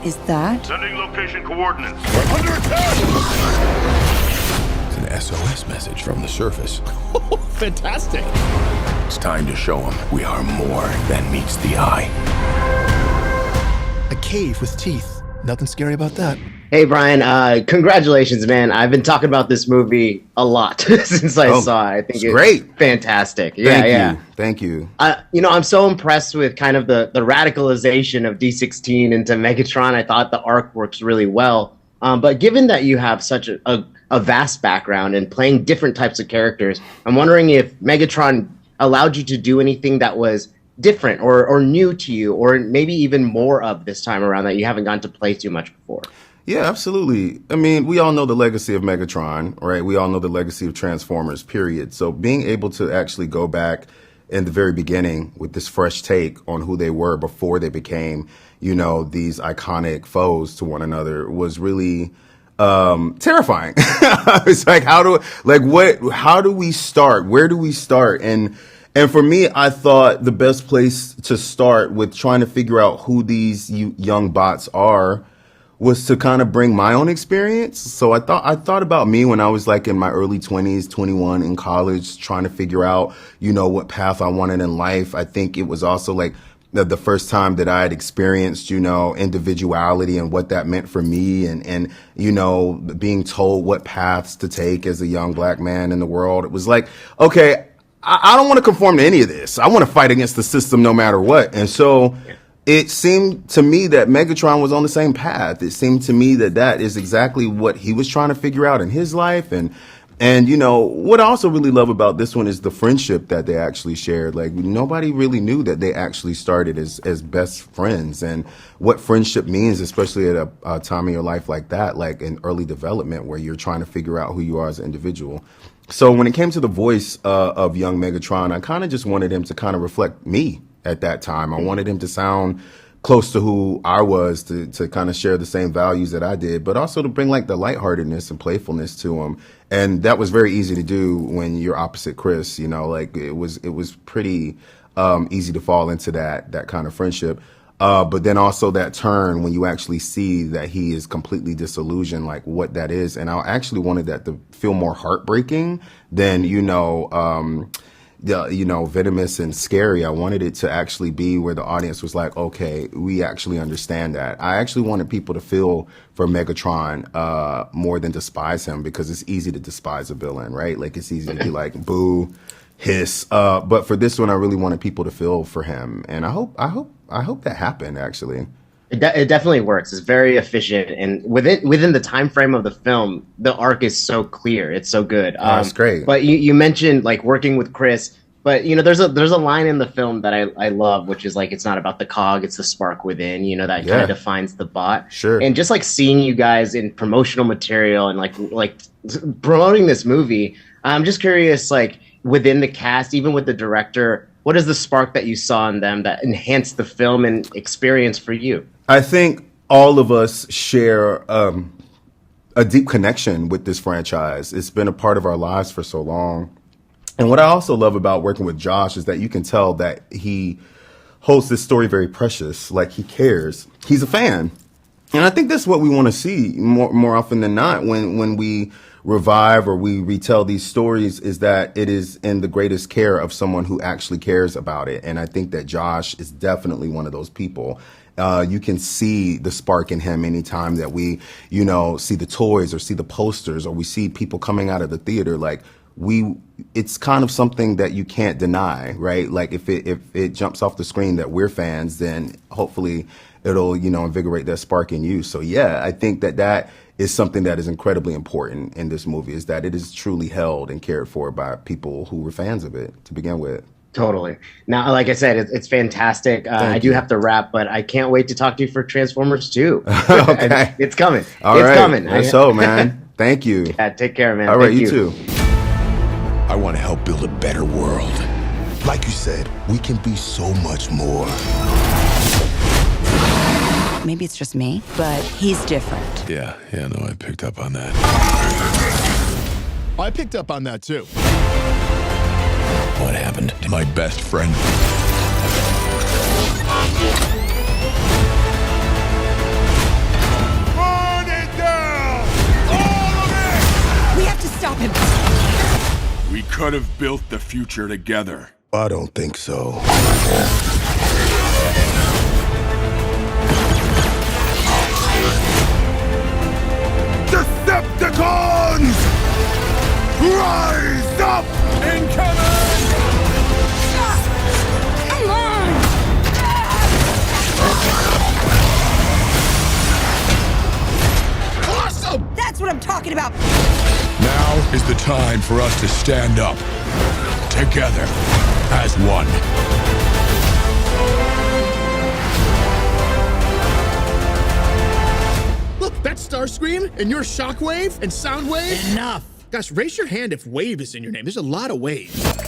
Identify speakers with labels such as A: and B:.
A: is that?
B: Sending location coordinates.
C: We're under attack!
D: It's an SOS message from the surface.
C: Fantastic!
D: It's time to show them we are more than meets the eye.
C: A cave with teeth. Nothing scary about that.
E: Hey, Brian, congratulations, man. I've been talking about this movie a lot since I saw it. I think it's
F: great.
E: Fantastic.
F: Thank you.
E: I'm so impressed with kind of the radicalization of D16 into Megatron. I thought the arc works really well. But given that you have such a vast background and playing different types of characters, I'm wondering if Megatron allowed you to do anything that was different or new to you, or maybe even more of this time around that you haven't gotten to play too much before.
F: Yeah, absolutely. I mean, we all know the legacy of Megatron, right? We all know the legacy of Transformers, period. So being able to actually go back in the very beginning with this fresh take on who they were before they became, these iconic foes to one another was really terrifying. It's like, how do we start? Where do we start? And for me, I thought the best place to start with trying to figure out who these young bots are was to kind of bring my own experience. So I thought about me when I was like in my early 20s, 21 in college, trying to figure out, what path I wanted in life. I think it was also like the first time that I had experienced, individuality and what that meant for me, and being told what paths to take as a young black man in the world. It was like, okay, I don't want to conform to any of this. I want to fight against the system no matter what. And so it seemed to me that Megatron was on the same path. It seemed to me that is exactly what he was trying to figure out in his life. And what I also really love about this one is the friendship that they actually shared. Like, nobody really knew that they actually started as best friends, and what friendship means, especially at a time in your life like that, like in early development where you're trying to figure out who you are as an individual. So when it came to the voice of young Megatron, I kind of just wanted him to kind of reflect me at that time. I wanted him to sound close to who I was, to kind of share the same values that I did, but also to bring like the lightheartedness and playfulness to him. And that was very easy to do when you're opposite Chris. Like it was pretty easy to fall into that kind of friendship. But then also that turn when you actually see that he is completely disillusioned, like what that is. And I actually wanted that to feel more heartbreaking than, venomous and scary. I wanted it to actually be where the audience was like, okay, we actually understand that. I actually wanted people to feel for Megatron more than despise him, because it's easy to despise a villain, right? Like, it's easy to be like, boo, hiss. But for this one, I really wanted people to feel for him, and I hope that happened. Actually,
E: it definitely works. It's very efficient, and within the time frame of the film, the arc is so clear. It's so good.
F: That's great.
E: But you mentioned like working with Chris, but there's a line in the film that I love, which is like, it's not about the cog, it's the spark within. That kind of defines the bot.
F: Sure.
E: And just like seeing you guys in promotional material and like promoting this movie, I'm just curious, like within the cast, even with the director, what is the spark that you saw in them that enhanced the film and experience for you?
F: I think all of us share a deep connection with this franchise. It's been a part of our lives for so long. And what I also love about working with Josh is that you can tell that he holds this story very precious, like he cares. He's a fan. And I think that's what we want to see more often than not when we revive or we retell these stories, is that it is in the greatest care of someone who actually cares about it. And I think that Josh is definitely one of those people. You can see the spark in him anytime that we, see the toys or see the posters or we see people coming out of the theater. Like, it's kind of something that you can't deny, right? Like, if it jumps off the screen that we're fans, then hopefully it'll, invigorate that spark in you. So yeah, I think that is something that is incredibly important in this movie, is that it is truly held and cared for by people who were fans of it to begin with.
E: Totally. Now, like I said, it's fantastic. I do have to wrap, but I can't wait to talk to you for Transformers 2.
F: Okay.
E: It's coming.
F: All
E: it's
F: right.
E: coming.
F: So, man, thank you.
E: Yeah, take care, man.
F: All right,
E: Thank
F: you too.
D: I want to help build a better world. Like you said, we can be so much more.
A: Maybe it's just me, but he's different.
D: Yeah, no, I picked up on that.
C: I picked up on that too.
D: What happened to my best friend?
B: stop him.
G: We could have built the future together.
D: I don't think so. Decepticons! Rise up!
G: Incoming!
B: Come on!
C: Awesome!
B: That's what I'm talking about.
G: Now is the time for us to stand up. Together. As one.
C: Look, that's Starscream, and you're Shockwave and Soundwave. Enough. Gosh, raise your hand if Wave is in your name. There's a lot of waves.